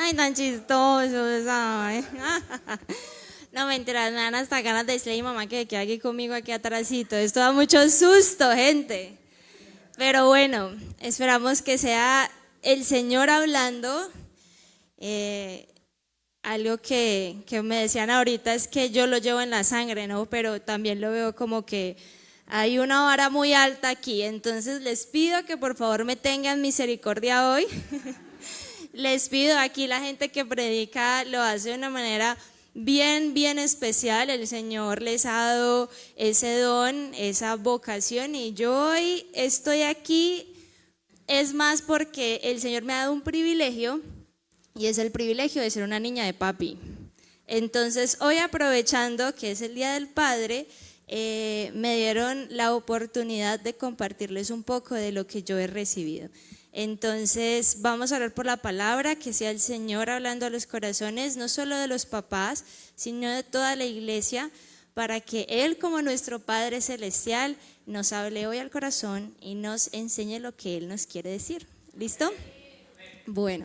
Ay, tan chistosos, ay. No, mentiras, me dan hasta ganas de decirle a mi mamá que quede aquí conmigo, aquí atrásito. Esto da mucho susto, gente. Pero bueno, esperamos que sea el Señor hablando. Algo que me decían ahorita es que yo lo llevo en la sangre, ¿no? Pero también lo veo como que hay una vara muy alta aquí. Entonces les pido que por favor me tengan misericordia hoy. Les pido, aquí la gente que predica lo hace de una manera bien especial. El Señor les ha dado ese don, esa vocación, y yo hoy estoy aquí, es más porque el Señor me ha dado un privilegio, y es el privilegio de ser una niña de papi. Entonces hoy, aprovechando que es el Día del Padre, me dieron la oportunidad de compartirles un poco de lo que yo he recibido. Entonces vamos a orar por la palabra, que sea el Señor hablando a los corazones, no solo de los papás, sino de toda la iglesia, para que Él, como nuestro Padre Celestial, nos hable hoy al corazón y nos enseñe lo que Él nos quiere decir. ¿Listo? Bueno,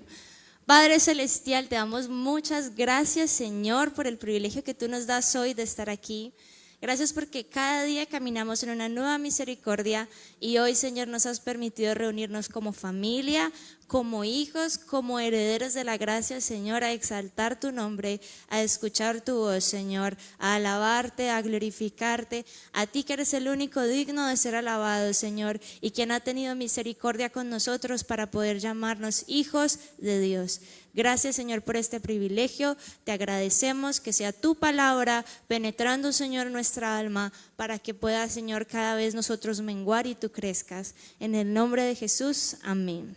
Padre Celestial, te damos muchas gracias, Señor, por el privilegio que tú nos das hoy de estar aquí. Gracias porque cada día caminamos en una nueva misericordia, y hoy, Señor, nos has permitido reunirnos como familia, como hijos, como herederos de la gracia, Señor, a exaltar tu nombre, a escuchar tu voz, Señor, a alabarte, a glorificarte, a ti que eres el único digno de ser alabado, Señor, y quien ha tenido misericordia con nosotros para poder llamarnos hijos de Dios. Gracias, Señor, por este privilegio. Te agradecemos que sea tu palabra penetrando, Señor, nuestra alma, para que pueda, Señor, cada vez nosotros menguar y tú crezcas. En el nombre de Jesús, amén.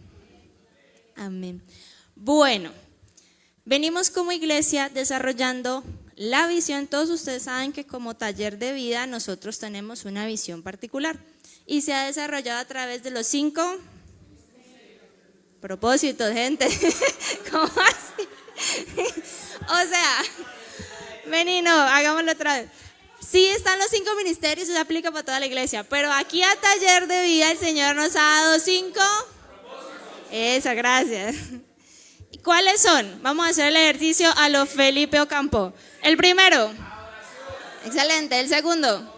Amén. Bueno, venimos como iglesia desarrollando la visión. Todos ustedes saben que como taller de vida nosotros tenemos una visión particular, y se ha desarrollado a través de los 5 propósitos, gente. ¿Cómo así? O sea, vení, no, hagámoslo otra vez. Sí, están los 5 ministerios, eso se aplica para toda la iglesia, pero aquí a taller de vida el Señor nos ha dado 5. Eso, gracias. ¿Cuáles son? Vamos a hacer el ejercicio a lo Felipe Ocampo. El primero. Excelente. El segundo.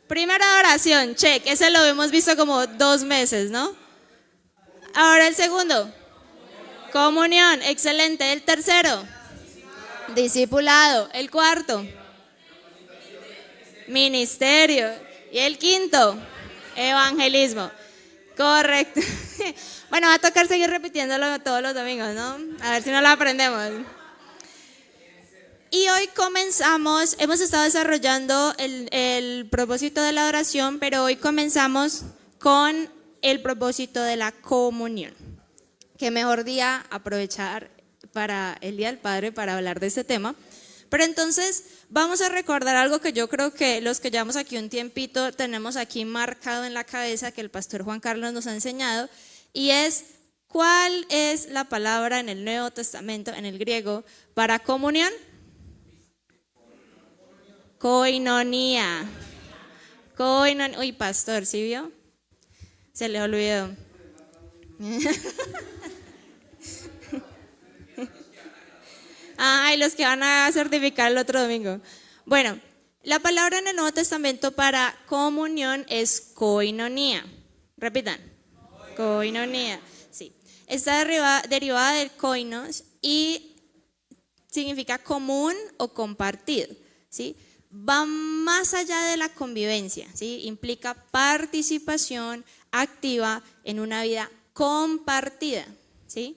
Primera oración, check. Ese lo hemos visto como 2 meses, ¿no? Ahora el segundo. Comunión, excelente. El tercero. Discipulado. El cuarto. Ministerio. Y el quinto. Evangelismo. Correcto. Bueno, va a tocar seguir repitiéndolo todos los domingos, ¿no? A ver si no lo aprendemos. Y hoy comenzamos, hemos estado desarrollando el propósito de la adoración, pero hoy comenzamos con el propósito de la comunión. Qué mejor día aprovechar para el Día del Padre para hablar de este tema. Pero entonces vamos a recordar algo que yo creo que los que llevamos aquí un tiempito tenemos aquí marcado en la cabeza, que el pastor Juan Carlos nos ha enseñado, y es: ¿cuál es la palabra en el Nuevo Testamento, en el griego, para comunión? Koinonia. Uy, pastor, ¿sí vio? Se le olvidó. Ay, los que van a certificar el otro domingo. Bueno, la palabra en el Nuevo Testamento para comunión es koinonia. Repitan. Koinonia. Sí. Está derivada del koinos y significa común o compartido, ¿sí? Va más allá de la convivencia, ¿sí? Implica participación activa en una vida compartida, ¿sí?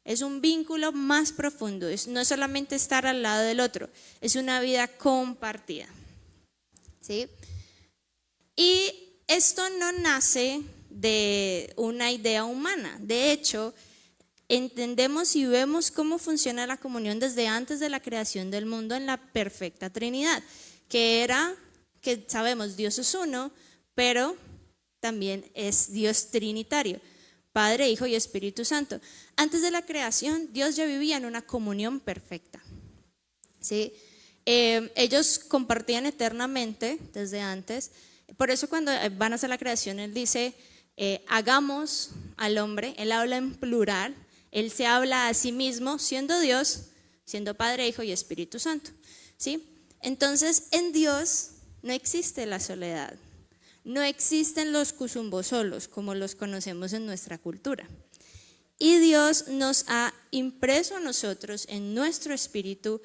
Es un vínculo más profundo, no es solamente estar al lado del otro, es una vida compartida, ¿sí? Y esto no nace de una idea humana. De hecho, entendemos y vemos cómo funciona la comunión desde antes de la creación del mundo en la perfecta Trinidad, que sabemos, Dios es uno, pero también es Dios trinitario, Padre, Hijo y Espíritu Santo. Antes de la creación, Dios ya vivía en una comunión perfecta, ¿sí? Ellos compartían eternamente desde antes. Por eso cuando van a hacer la creación, Él dice: hagamos al hombre, él habla en plural, él se habla a sí mismo siendo Dios, siendo Padre, Hijo y Espíritu Santo, ¿sí? Entonces en Dios no existe la soledad, no existen los cuzumbos solos como los conocemos en nuestra cultura. Y Dios nos ha impreso a nosotros en nuestro espíritu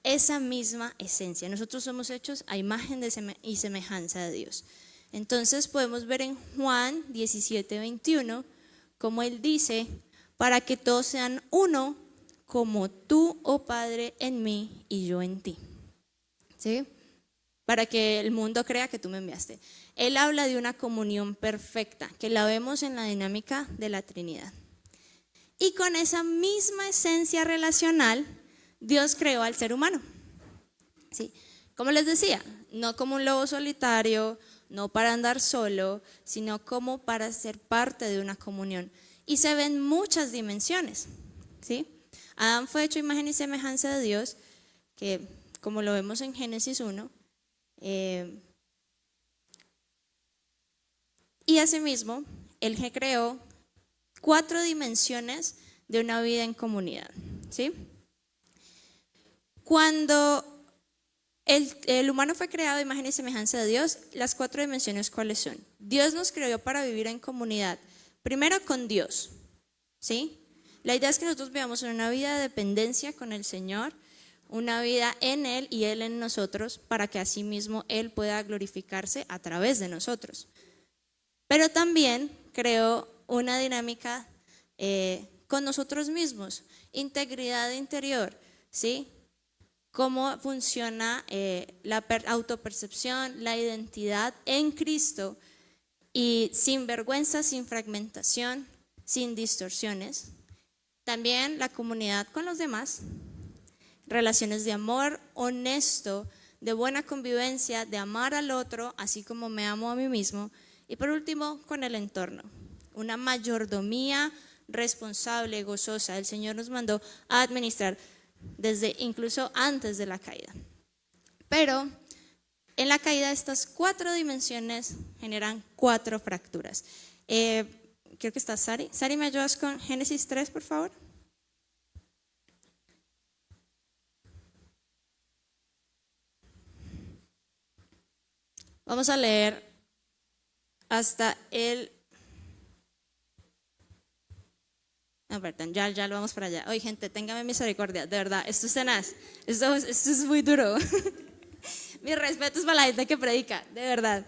esa misma esencia. Nosotros somos hechos a imagen y semejanza de Dios. Entonces podemos ver en Juan 17:21 como él dice, para que todos sean uno, como tú, oh Padre, en mí y yo en ti. ¿Sí? Para que el mundo crea que tú me enviaste. Él habla de una comunión perfecta, que la vemos en la dinámica de la Trinidad. Y con esa misma esencia relacional, Dios creó al ser humano. ¿Sí? Como les decía, no como un lobo solitario, no para andar solo, sino como para ser parte de una comunión. Y se ven muchas dimensiones. ¿Sí? Adán fue hecho imagen y semejanza de Dios, que como lo vemos en Génesis 1, y asimismo, él creó 4 dimensiones de una vida en comunidad, ¿sí? Cuando el humano fue creado a imagen y semejanza de Dios, las 4 dimensiones, ¿cuáles son? Dios nos creó para vivir en comunidad, primero con Dios, ¿sí? La idea es que nosotros vivamos una vida de dependencia con el Señor, una vida en Él y Él en nosotros, para que asimismo Él pueda glorificarse a través de nosotros. Pero también creó una dinámica con nosotros mismos, integridad interior, ¿sí? Cómo funciona la autopercepción, la identidad en Cristo y sin vergüenza, sin fragmentación, sin distorsiones. También la comunidad con los demás, relaciones de amor honesto, de buena convivencia, de amar al otro, así como me amo a mí mismo. Y por último, con el entorno, una mayordomía responsable, gozosa. El Señor nos mandó a administrar desde incluso antes de la caída. Pero en la caída estas 4 dimensiones generan 4 fracturas. Creo que está Sari. Sari, ¿me ayudas con Génesis 3, por favor? Vamos a leer hasta el... No, perdón, ya lo vamos para allá. Oye, gente, téngame misericordia, de verdad, esto es tenaz, esto es muy duro. Mis respetos para la gente que predica, de verdad.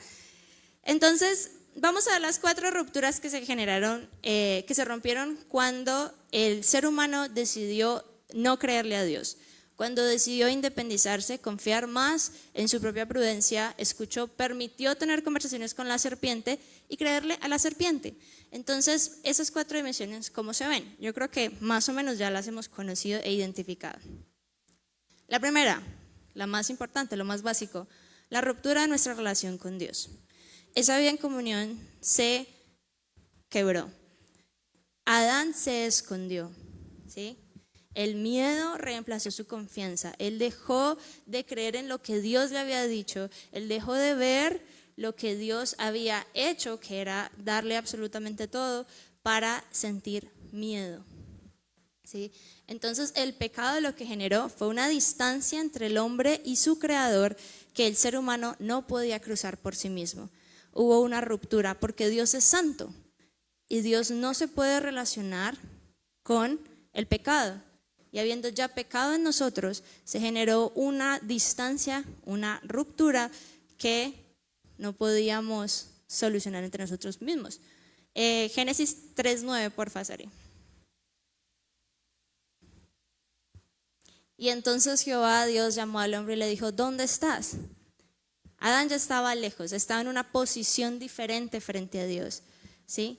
Entonces, vamos a ver las 4 rupturas que se generaron, que se rompieron cuando el ser humano decidió no creerle a Dios. Cuando decidió independizarse, confiar más en su propia prudencia, permitió tener conversaciones con la serpiente y creerle a la serpiente. Entonces, esas 4 dimensiones, ¿cómo se ven? Yo creo que más o menos ya las hemos conocido e identificado. La primera, la más importante, lo más básico, la ruptura de nuestra relación con Dios. Esa vida en comunión se quebró. Adán se escondió, ¿sí? El miedo reemplazó su confianza. Él dejó de creer en lo que Dios le había dicho. Él dejó de ver lo que Dios había hecho, que era darle absolutamente todo, para sentir miedo. ¿Sí? Entonces el pecado lo que generó fue una distancia entre el hombre y su creador que el ser humano no podía cruzar por sí mismo. Hubo una ruptura porque Dios es santo y Dios no se puede relacionar con el pecado. Y habiendo ya pecado en nosotros, se generó una distancia, una ruptura que no podíamos solucionar entre nosotros mismos. Génesis 3:9, porfa, Sari. Y entonces Jehová Dios llamó al hombre y le dijo, ¿dónde estás? Adán ya estaba lejos, estaba en una posición diferente frente a Dios, ¿sí?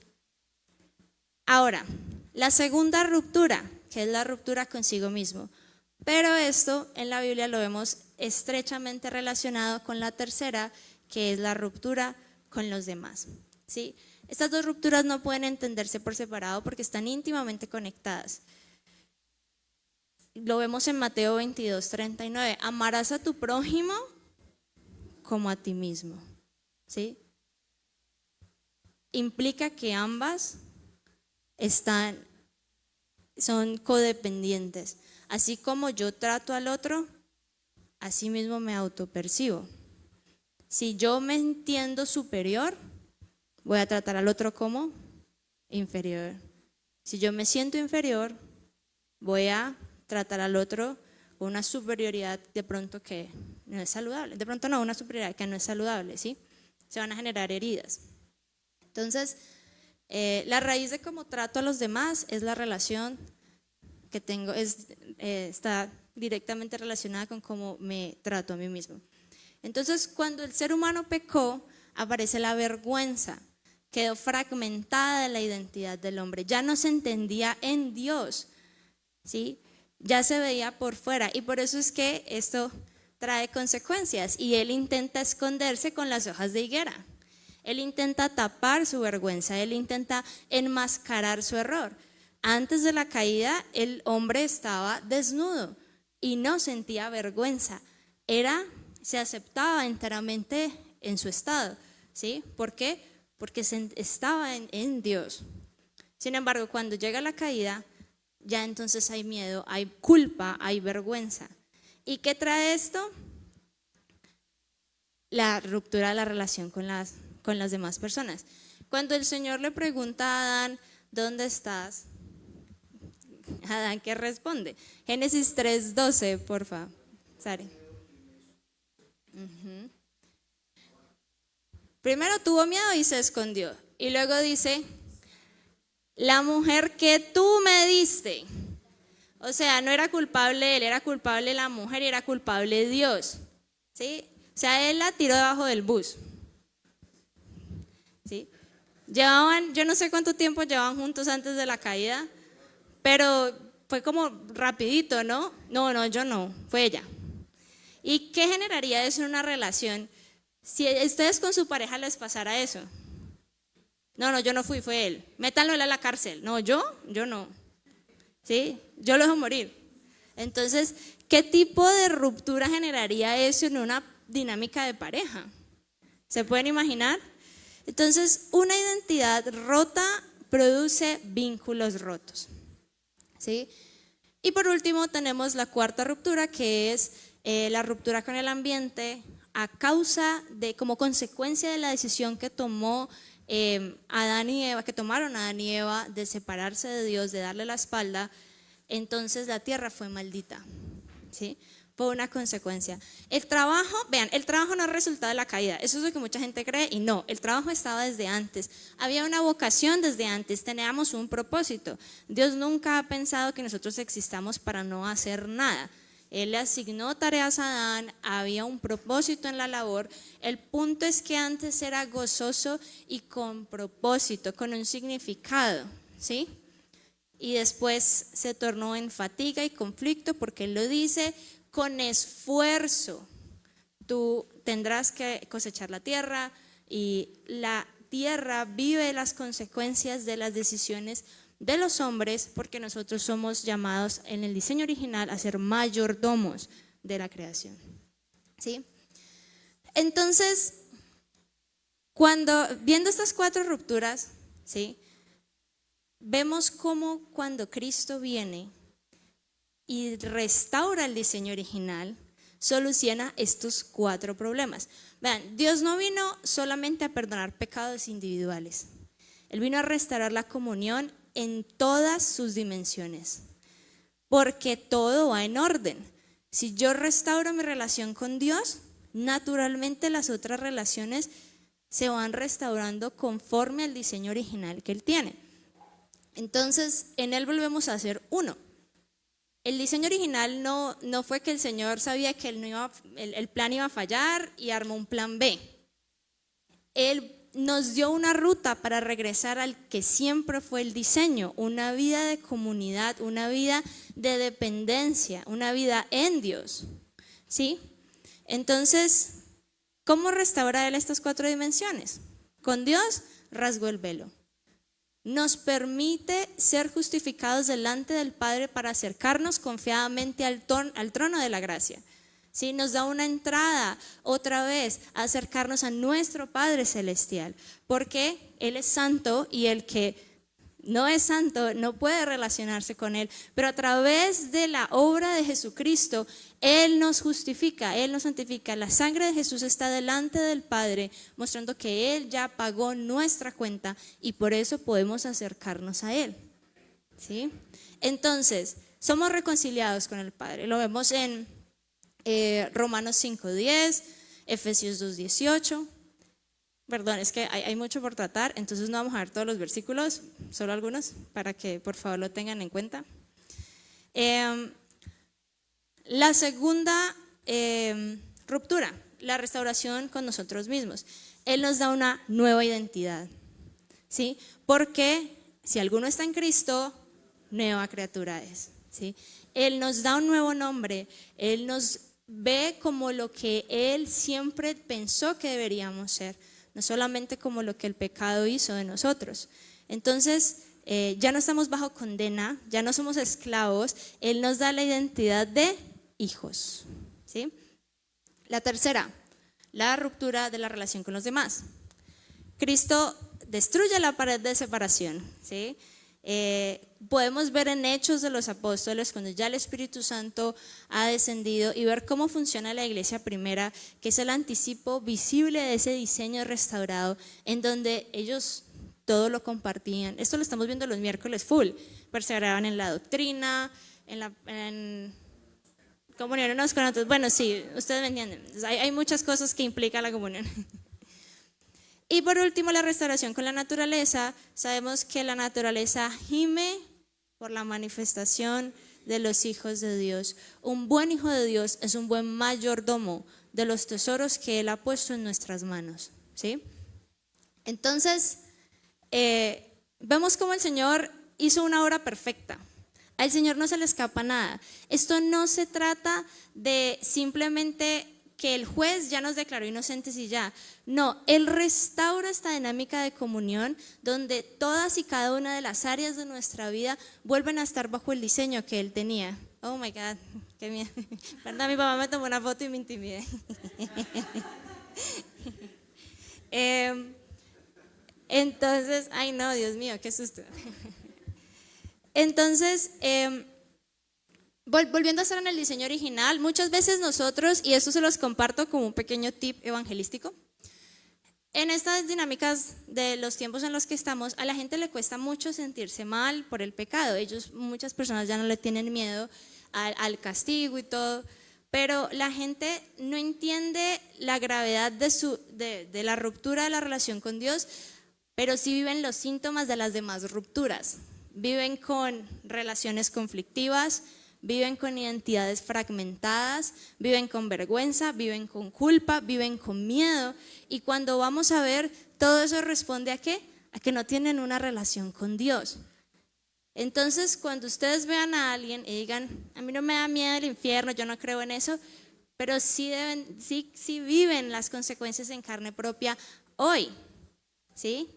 Ahora, la segunda ruptura, que es la ruptura consigo mismo. Pero esto en la Biblia lo vemos estrechamente relacionado con la tercera, que es la ruptura con los demás, ¿sí? Estas 2 rupturas no pueden entenderse por separado porque están íntimamente conectadas. Lo vemos en Mateo 22:39. Amarás a tu prójimo como a ti mismo, ¿sí? implica que ambas son codependientes. Así como yo trato al otro, así mismo me autopercibo. Si yo me entiendo superior, voy a tratar al otro como inferior. Si yo me siento inferior, voy a tratar al otro con una superioridad de pronto que no es saludable. De pronto no, una superioridad que no es saludable, ¿sí? Se van a generar heridas. Entonces, la raíz de cómo trato a los demás es la relación que tengo, está directamente relacionada con cómo me trato a mí mismo. Entonces, cuando el ser humano pecó, aparece la vergüenza. Quedó fragmentada la identidad del hombre. Ya no se entendía en Dios, ¿sí? Ya se veía por fuera. Y por eso es que esto trae consecuencias. Y él intenta esconderse con las hojas de higuera. Él intenta tapar su vergüenza. Él intenta enmascarar su error. Antes de la caída, el hombre estaba desnudo y no sentía vergüenza. Se aceptaba enteramente en su estado, ¿sí? ¿Por qué? Porque estaba en Dios. Sin embargo, cuando llega la caída, ya entonces hay miedo, hay culpa, hay vergüenza. ¿Y qué trae esto? La ruptura de la relación con las demás personas. Cuando el Señor le pregunta a Adán, ¿dónde estás? Adán, ¿qué responde? Génesis 3:12, porfa, Sari. Primero tuvo miedo y se escondió. Y luego dice, la mujer que tú me diste. O sea, no era culpable él, era culpable la mujer y era culpable Dios. ¿Sí? O sea, él la tiró debajo del bus. ¿Sí? Yo no sé cuánto tiempo llevaban juntos antes de la caída, pero fue como rapidito, ¿no? No, yo no, fue ella. ¿Y qué generaría eso en una relación? Si a ustedes con su pareja les pasara eso. No, yo no fui, fue él. Métanlo a la cárcel. No, yo no. ¿Sí? Yo lo dejo morir. Entonces, ¿qué tipo de ruptura generaría eso en una dinámica de pareja? ¿Se pueden imaginar? Entonces, una identidad rota produce vínculos rotos. ¿Sí? Y por último tenemos la cuarta ruptura, que es la ruptura con el ambiente a causa de, como consecuencia de la decisión que tomaron Adán y Eva de separarse de Dios, de darle la espalda. Entonces la tierra fue maldita, ¿sí? Fue una consecuencia. El trabajo no es resultado de la caída, eso es lo que mucha gente cree, y no, el trabajo estaba desde antes, había una vocación desde antes, teníamos un propósito. Dios nunca ha pensado que nosotros existamos para no hacer nada. Él le asignó tareas a Adán, había un propósito en la labor. El punto es que antes era gozoso y con propósito, con un significado, ¿sí? Y después se tornó en fatiga y conflicto, porque Él lo dice, con esfuerzo tú tendrás que cosechar la tierra, y la tierra vive las consecuencias de las decisiones de los hombres, porque nosotros somos llamados en el diseño original a ser mayordomos de la creación, ¿sí? Entonces, viendo estas cuatro rupturas, ¿sí?, vemos cómo cuando Cristo viene y restaura el diseño original, soluciona estos cuatro problemas. Vean, Dios no vino solamente a perdonar pecados individuales, Él vino a restaurar la comunión en todas sus dimensiones, porque todo va en orden. Si yo restauro mi relación con Dios, naturalmente las otras relaciones se van restaurando conforme al diseño original que Él tiene. Entonces, en Él volvemos a ser uno. El diseño original no fue que el Señor sabía que el plan iba a fallar y armó un plan B. Él nos dio una ruta para regresar al que siempre fue el diseño, una vida de comunidad, una vida de dependencia, una vida en Dios, ¿sí? Entonces, ¿cómo restaura Él estas cuatro dimensiones? Con Dios rasgó el velo. Nos permite ser justificados delante del Padre para acercarnos confiadamente al trono de la gracia. ¿sí? Nos da una entrada otra vez a acercarnos a nuestro Padre Celestial, porque Él es santo y el que no es santo no puede relacionarse con Él, pero a través de la obra de Jesucristo, Él nos justifica, Él nos santifica. La sangre de Jesús está delante del Padre, mostrando que Él ya pagó nuestra cuenta y por eso podemos acercarnos a Él, ¿sí? Entonces, somos reconciliados con el Padre. Lo vemos en Romanos 5:10, Efesios 2:18. Perdón, es que hay mucho por tratar, entonces no vamos a ver todos los versículos, solo algunos, para que por favor lo tengan en cuenta. La segunda ruptura, la restauración con nosotros mismos. Él nos da una nueva identidad, ¿sí? Porque si alguno está en Cristo, nueva criatura es, ¿sí? Él nos da un nuevo nombre, Él nos ve como lo que Él siempre pensó que deberíamos ser, no solamente como lo que el pecado hizo de nosotros. Entonces, ya no estamos bajo condena, ya no somos esclavos, Él nos da la identidad de hijos, ¿sí? La tercera, la ruptura de la relación con los demás. Cristo destruye la pared de separación, ¿sí? Podemos ver en Hechos de los Apóstoles cuando ya el Espíritu Santo ha descendido y ver cómo funciona la iglesia primera, que es el anticipo visible de ese diseño restaurado en donde ellos todo lo compartían. Esto lo estamos viendo los miércoles full, perseveraban en la doctrina, en comunión unos con otros. Bueno, sí, ustedes me entienden, hay muchas cosas que implica la comunión. Y por último, la restauración con la naturaleza. Sabemos que la naturaleza gime por la manifestación de los hijos de Dios. Un buen hijo de Dios es un buen mayordomo de los tesoros que Él ha puesto en nuestras manos, ¿sí? Entonces, vemos cómo el Señor hizo una obra perfecta. Al Señor no se le escapa nada. Esto no se trata de simplemente que el juez ya nos declaró inocentes y ya. No, Él restaura esta dinámica de comunión donde todas y cada una de las áreas de nuestra vida vuelven a estar bajo el diseño que Él tenía. Oh my God, qué miedo. Perdón, mi papá me tomó una foto y me intimidé. Entonces, ay no, Dios mío, qué susto. Entonces, volviendo a estar en el diseño original, muchas veces nosotros, y esto se los comparto como un pequeño tip evangelístico, en estas dinámicas de los tiempos en los que estamos, a la gente le cuesta mucho sentirse mal por el pecado. Muchas personas ya no le tienen miedo al castigo y todo, pero la gente no entiende la gravedad de la ruptura de la relación con Dios, pero sí viven los síntomas de las demás rupturas. Viven con relaciones conflictivas, viven con identidades fragmentadas, viven con vergüenza, viven con culpa, viven con miedo. Y cuando vamos a ver, todo eso responde ¿a qué? A que no tienen una relación con Dios. Entonces, cuando ustedes vean a alguien y digan, a mí no me da miedo el infierno, yo no creo en eso, pero sí viven las consecuencias en carne propia hoy, ¿sí?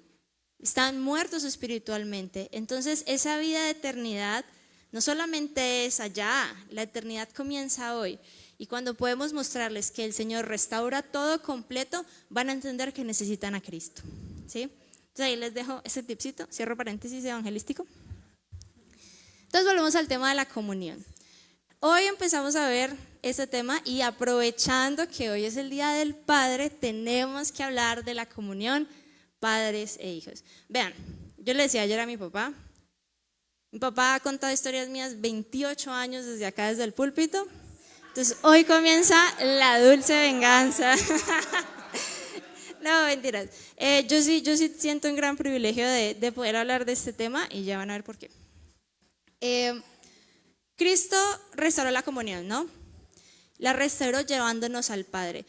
Están muertos espiritualmente. Entonces, esa vida de eternidad no solamente es allá, la eternidad comienza hoy. Y cuando podemos mostrarles que el Señor restaura todo completo, van a entender que necesitan a Cristo, ¿sí? Entonces ahí les dejo ese tipcito, cierro paréntesis evangelístico. Entonces volvemos al tema de la comunión. Hoy empezamos a ver ese tema y aprovechando que hoy es el Día del Padre, tenemos que hablar de la comunión padres e hijos. Vean, yo le decía ayer a mi papá ha contado historias mías 28 años desde acá, desde el púlpito. Entonces hoy comienza la dulce venganza. No, mentiras. Yo sí siento un gran privilegio de poder hablar de este tema y ya van a ver por qué. Cristo restauró la comunión, ¿no? La restauró llevándonos al Padre.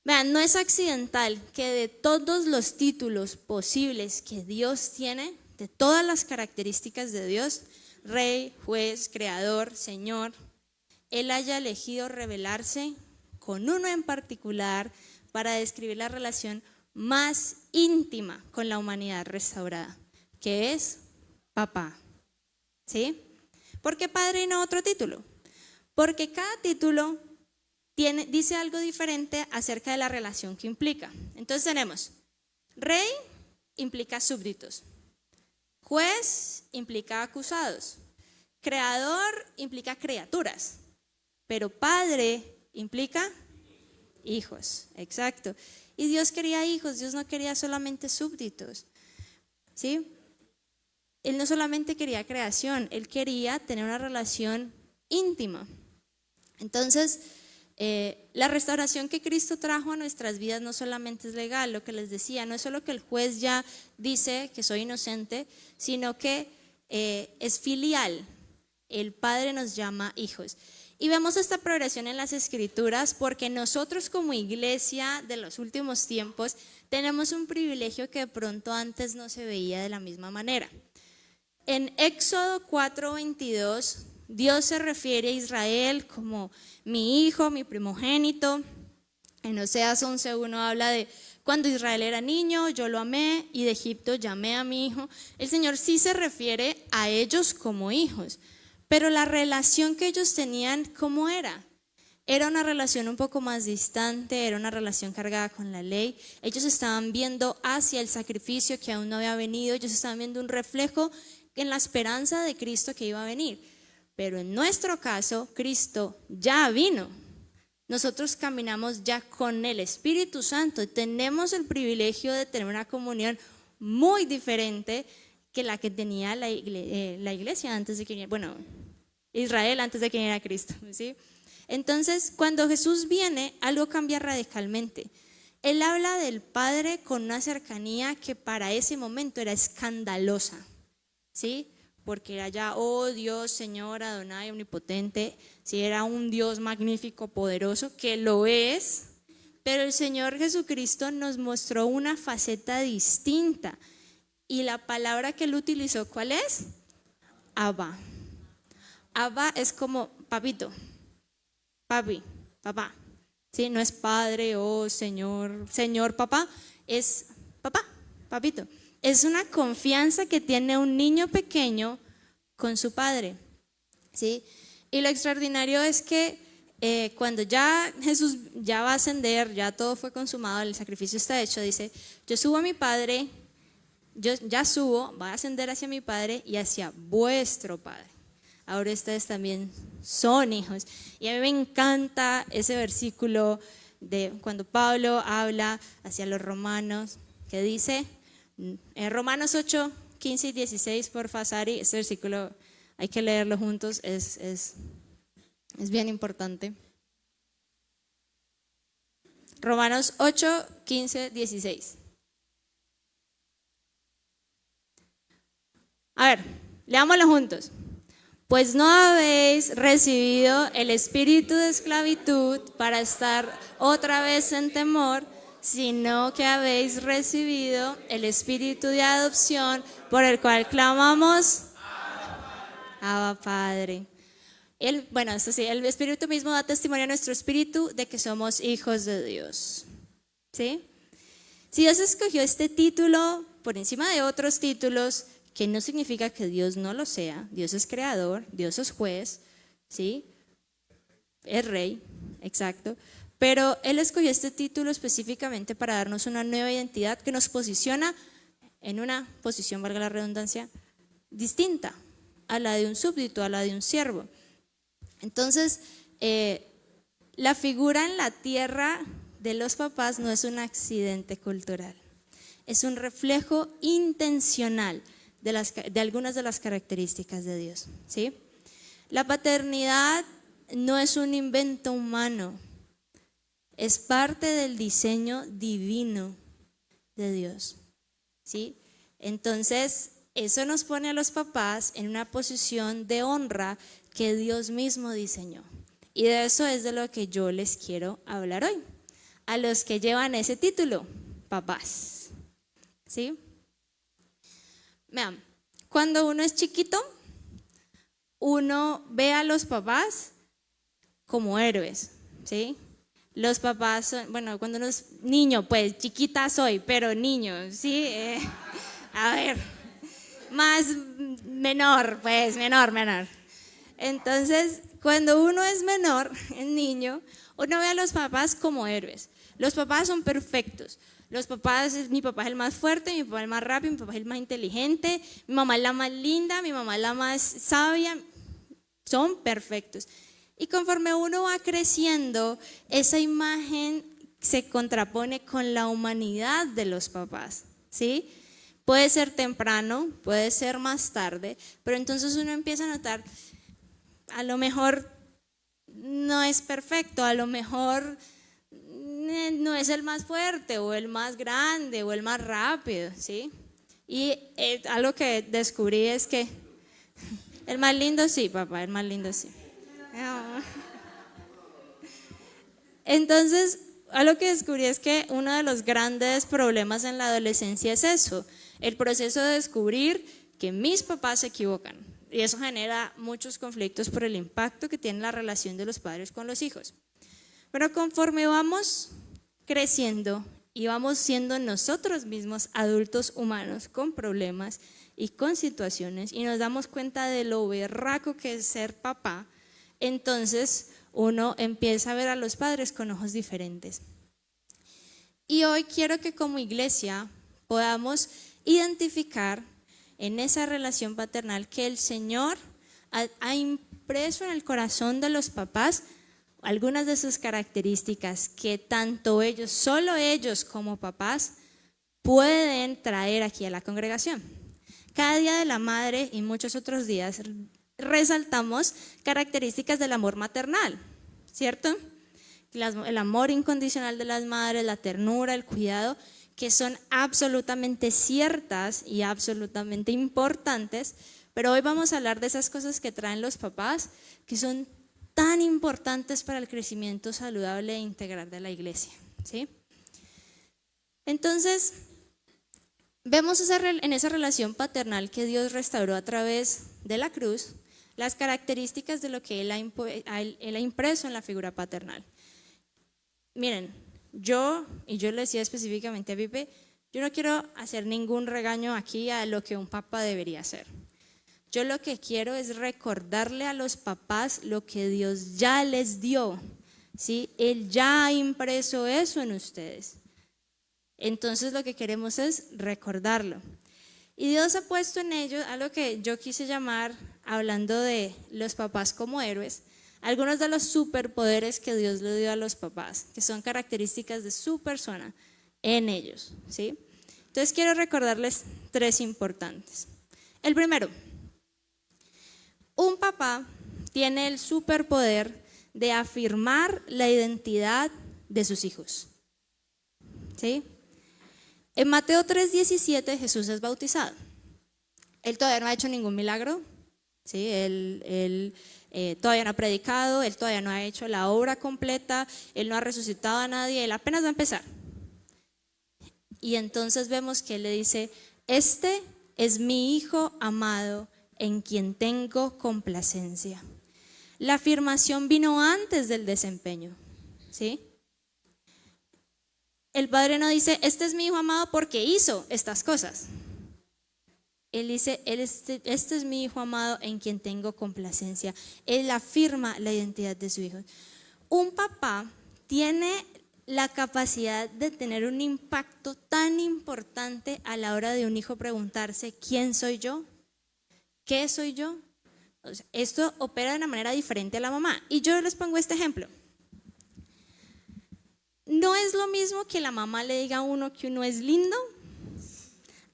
Vean, no es accidental que de todos los títulos posibles que Dios tiene, de todas las características de Dios, Rey, Juez, Creador, Señor, Él haya elegido revelarse con uno en particular para describir la relación más íntima con la humanidad restaurada, que es papá, ¿sí? ¿Por qué padre y no otro título? Porque cada título dice algo diferente acerca de la relación que implica. Entonces tenemos, rey implica súbditos, juez implica acusados, creador implica criaturas, pero padre implica hijos, exacto. Y Dios quería hijos, Dios no quería solamente súbditos, ¿sí? Él no solamente quería creación, Él quería tener una relación íntima. Entonces, la restauración que Cristo trajo a nuestras vidas no solamente es legal, lo que les decía, no es solo que el juez ya dice que soy inocente, sino que es filial. El Padre nos llama hijos. Y vemos esta progresión en las Escrituras porque nosotros como iglesia de los últimos tiempos tenemos un privilegio que de pronto antes no se veía de la misma manera. En Éxodo 4:22, Dios se refiere a Israel como mi hijo, mi primogénito. En Oseas 11:1 habla de cuando Israel era niño, yo lo amé y de Egipto llamé a mi hijo. El Señor sí se refiere a ellos como hijos, pero la relación que ellos tenían, ¿cómo era? Era una relación un poco más distante, era una relación cargada con la ley. Ellos estaban viendo hacia el sacrificio que aún no había venido, ellos estaban viendo un reflejo en la esperanza de Cristo que iba a venir. Pero en nuestro caso, Cristo ya vino. Nosotros caminamos ya con el Espíritu Santo y tenemos el privilegio de tener una comunión muy diferente que la que tenía la iglesia antes de que viniera, bueno, Israel antes de que viniera Cristo, ¿sí? Entonces, cuando Jesús viene, algo cambia radicalmente. Él habla del Padre con una cercanía que para ese momento era escandalosa, ¿sí? Porque era ya, oh Dios, Señor, Adonai, omnipotente, sí, era un Dios magnífico, poderoso, que lo es, pero el Señor Jesucristo nos mostró una faceta distinta. Y la palabra que él utilizó, ¿cuál es? Abba. Abba es como papito, papi, papá. ¿Sí? No es padre o señor, señor papá, es papá, papito. Es una confianza que tiene un niño pequeño con su padre, ¿sí? Y lo extraordinario es que cuando ya Jesús ya va a ascender, ya todo fue consumado, el sacrificio está hecho, dice, yo subo a mi Padre, yo ya subo, va a ascender hacia mi Padre y hacia vuestro Padre. Ahora ustedes también son hijos. Y a mí me encanta ese versículo de cuando Pablo habla hacia los romanos, que dice, en Romanos 8, 15 y 16, porfa, Sari, este versículo hay que leerlo juntos, es bien importante. Romanos 8, 15, 16. A ver, leámoslo juntos. Pues no habéis recibido el espíritu de esclavitud para estar otra vez en temor, sino que habéis recibido el espíritu de adopción por el cual clamamos, Abba Padre. Esto sí, el Espíritu mismo da testimonio a nuestro espíritu de que somos hijos de Dios. ¿Sí? Si Dios escogió este título por encima de otros títulos, que no significa que Dios no lo sea, Dios es creador, Dios es juez, ¿sí? Es rey, exacto, pero Él escogió este título específicamente para darnos una nueva identidad que nos posiciona en una posición, valga la redundancia, distinta a la de un súbdito, a la de un siervo. Entonces, la figura en la tierra de los papás no es un accidente cultural, es un reflejo intencional de algunas de las características de Dios, ¿sí? La paternidad no es un invento humano, es parte del diseño divino de Dios, ¿sí? Entonces, eso nos pone a los papás en una posición de honra que Dios mismo diseñó. Y de eso es de lo que yo les quiero hablar hoy, a los que llevan ese título, papás, ¿sí? Vean, cuando uno es chiquito, uno ve a los papás como héroes, ¿sí? Los papás son, bueno, cuando uno es niño, pues chiquita soy, pero niño, ¿sí? A ver, más menor. Entonces, Cuando uno es menor, es niño, uno ve a los papás como héroes. Los papás son perfectos. Mi papá es el más fuerte, mi papá es el más rápido, mi papá es el más inteligente, mi mamá es la más linda, mi mamá es la más sabia. Son perfectos. Y conforme uno va creciendo, esa imagen se contrapone con la humanidad de los papás, ¿sí? Puede ser temprano, puede ser más tarde, pero entonces uno empieza a notar, a lo mejor no es perfecto, a lo mejor no es el más fuerte o el más grande o el más rápido, ¿sí? Y algo que descubrí es que el más lindo sí, papá, el más lindo sí. Entonces, algo que descubrí es que uno de los grandes problemas en la adolescencia es eso, el proceso de descubrir que mis papás se equivocan. Y eso genera muchos conflictos por el impacto que tiene la relación de los padres con los hijos. Pero conforme vamos creciendo y vamos siendo nosotros mismos adultos humanos con problemas y con situaciones y nos damos cuenta de lo berraco que es ser papá, entonces uno empieza a ver a los padres con ojos diferentes. Y hoy quiero que como iglesia podamos identificar en esa relación paternal que el Señor ha impreso en el corazón de los papás algunas de sus características que tanto ellos, solo ellos como papás, pueden traer aquí a la congregación. Cada día de la madre y muchos otros días resaltamos características del amor maternal, ¿cierto? El amor incondicional de las madres, la ternura, el cuidado, que son absolutamente ciertas y absolutamente importantes, pero hoy vamos a hablar de esas cosas que traen los papás, que son tan importantes para el crecimiento saludable e integral de la iglesia, ¿sí? Entonces, vemos en esa relación paternal que Dios restauró a través de la cruz, las características de lo que Él ha impreso en la figura paternal. Miren, yo le decía específicamente a Pipe, yo no quiero hacer ningún regaño aquí a lo que un papá debería hacer. Yo lo que quiero es recordarle a los papás lo que Dios ya les dio, ¿sí? Él ya ha impreso eso en ustedes. Entonces lo que queremos es recordarlo. Y Dios ha puesto en ellos algo que yo quise llamar, hablando de los papás como héroes, algunos de los superpoderes que Dios le dio a los papás, que son características de su persona en ellos, ¿sí? Entonces quiero recordarles 3 importantes. El primero, un papá tiene el superpoder de afirmar la identidad de sus hijos, ¿sí? En Mateo 3:17 Jesús es bautizado. Él todavía no ha hecho ningún milagro, ¿sí? Él todavía no ha predicado, él todavía no ha hecho la obra completa, él no ha resucitado a nadie, él apenas va a empezar. Y entonces vemos que él le dice, este es mi hijo amado en quien tengo complacencia. La afirmación vino antes del desempeño, ¿sí? El padre no dice, este es mi hijo amado porque hizo estas cosas. Él dice, este es mi hijo amado en quien tengo complacencia. Él afirma la identidad de su hijo. Un papá tiene la capacidad de tener un impacto tan importante a la hora de un hijo preguntarse, ¿quién soy yo? ¿Qué soy yo? O sea, esto opera de una manera diferente a la mamá. Y yo les pongo este ejemplo. No es lo mismo que la mamá le diga a uno que uno es lindo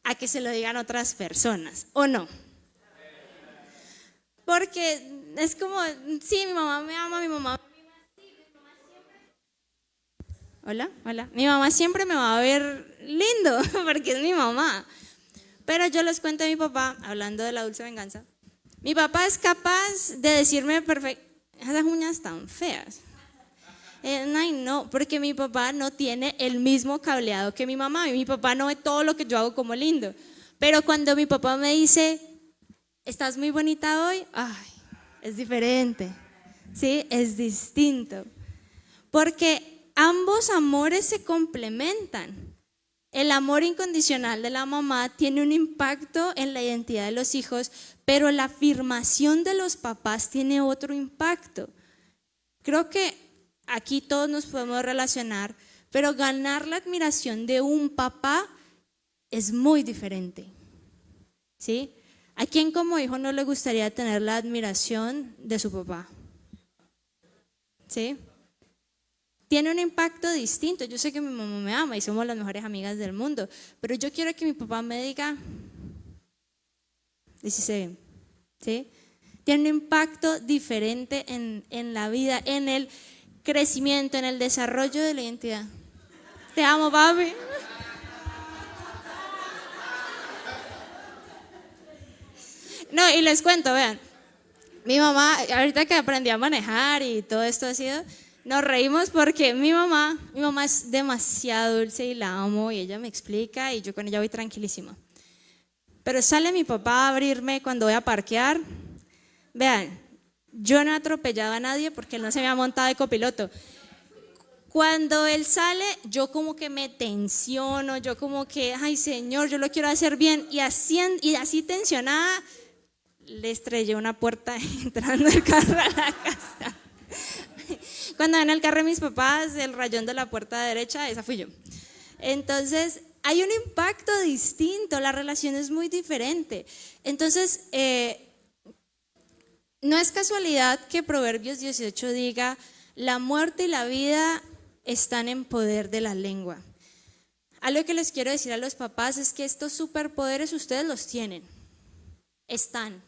a que se lo digan otras personas, ¿o no? Porque es como, sí, mi mamá me ama, mi mamá mi mamá siempre me va a ver lindo porque es mi mamá. Pero yo les cuento a mi papá, hablando de la dulce venganza, mi papá es capaz de decirme esas uñas tan feas. Ay, no, porque mi papá no tiene el mismo cableado que mi mamá. Y mi papá no ve todo lo que yo hago como lindo. Pero cuando mi papá me dice, ¿estás muy bonita hoy? Ay, es diferente, ¿sí? Es distinto. Porque ambos amores se complementan. El amor incondicional de la mamá tiene un impacto en la identidad de los hijos, pero la afirmación de los papás tiene otro impacto. Creo que aquí todos nos podemos relacionar, pero ganar la admiración de un papá es muy diferente, ¿sí? ¿A quién como hijo no le gustaría tener la admiración de su papá? ¿Sí? Tiene un impacto distinto. Yo sé que mi mamá me ama y somos las mejores amigas del mundo, pero yo quiero que mi papá me diga, dice, ¿sí? Tiene un impacto diferente en la vida, en el crecimiento, en el desarrollo de la identidad. Te amo, papi. No, y les cuento, vean, mi mamá, ahorita que aprendí a manejar y todo esto ha sido, nos reímos porque mi mamá es demasiado dulce y la amo y ella me explica y yo con ella voy tranquilísima. Pero sale mi papá a abrirme cuando voy a parquear. Vean, yo no he atropellado a nadie porque él no se me ha montado de copiloto. Cuando él sale, yo como que me tensiono, yo como que, ay Señor, yo lo quiero hacer bien. Y así tensionada, le estrellé una puerta entrando el carro a la casa. Cuando ven el carro de mis papás, el rayón de la puerta derecha, esa fui yo. Entonces, hay un impacto distinto, la relación es muy diferente. Entonces, no es casualidad que Proverbios 18 diga, la muerte y la vida están en poder de la lengua. Algo que les quiero decir a los papás es que estos superpoderes ustedes los tienen, están.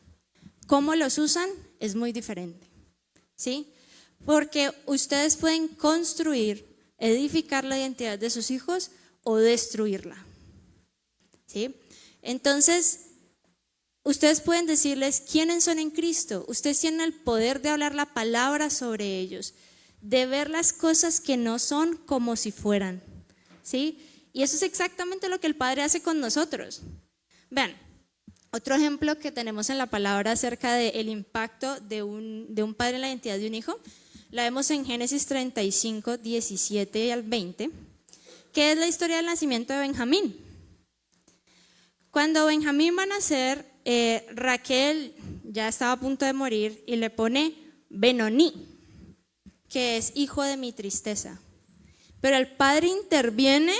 Cómo los usan es muy diferente, ¿sí? Porque ustedes pueden construir, edificar la identidad de sus hijos o destruirla, ¿sí? Entonces, ustedes pueden decirles quiénes son en Cristo. Ustedes tienen el poder de hablar la palabra sobre ellos, de ver las cosas que no son como si fueran, ¿sí? Y eso es exactamente lo que el Padre hace con nosotros. Vean, otro ejemplo que tenemos en la palabra acerca del impacto de un padre en la identidad de un hijo, la vemos en Génesis 35, 17 al 20, que es la historia del nacimiento de Benjamín. Cuando Benjamín va a nacer, Raquel ya estaba a punto de morir y le pone Benoní, que es hijo de mi tristeza. Pero el padre interviene,